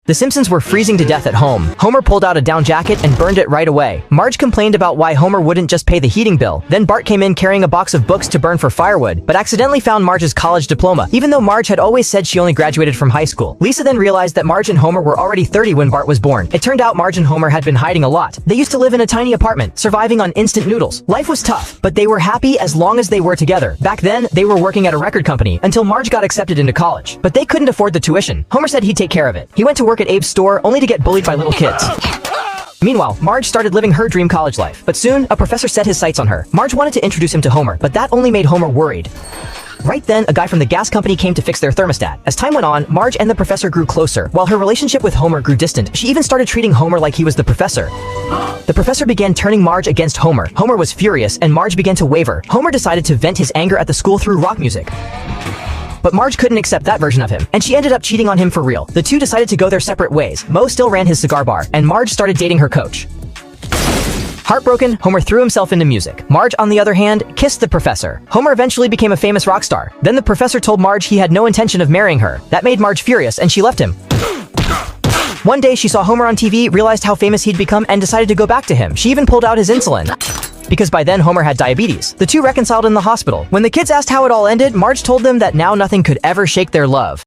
The Simpsons were freezing to death at home. Homer pulled out a down jacket and burned it right away. Marge complained about why Homer wouldn't just pay the heating bill. Then Bart came in carrying a box of books to burn for firewood, but accidentally found Marge's college diploma, even though Marge had always said she only graduated from high school. Lisa then realized that Marge and Homer were already 30 when Bart was born. It turned out Marge and Homer had been hiding a lot. They used to live in a tiny apartment, surviving on instant noodles. Life was tough, but they were happy as long as they were together. Back then, they were working at a record company until Marge got accepted into college. But they couldn't afford the tuition. Homer said he'd take care of it. He went to work at Abe's store only to get bullied by little kids. Meanwhile, Marge started living her dream college life. But soon, a professor set his sights on her. Marge wanted to introduce him to Homer, but that only made Homer worried. Right then, a guy from the gas company came to fix their thermostat. As time went on, Marge and the professor grew closer, while her relationship with Homer grew distant. She even started treating Homer like he was the professor. The professor began turning Marge against Homer. Homer was furious, and Marge began to waver. Homer decided to vent his anger at the school through rock music. But Marge couldn't accept that version of him, and she ended up cheating on him for real. The two decided to go their separate ways. Moe still ran his cigar bar, and Marge started dating her coach. Heartbroken, Homer threw himself into music. Marge, on the other hand, kissed the professor. Homer eventually became a famous rock star. Then the professor told Marge he had no intention of marrying her. That made Marge furious, and she left him. One day, she saw Homer on TV, realized how famous he'd become, and decided to go back to him. She even pulled out his insulin, because by then Homer had diabetes. The two reconciled in the hospital. When the kids asked how it all ended, Marge told them that now nothing could ever shake their love.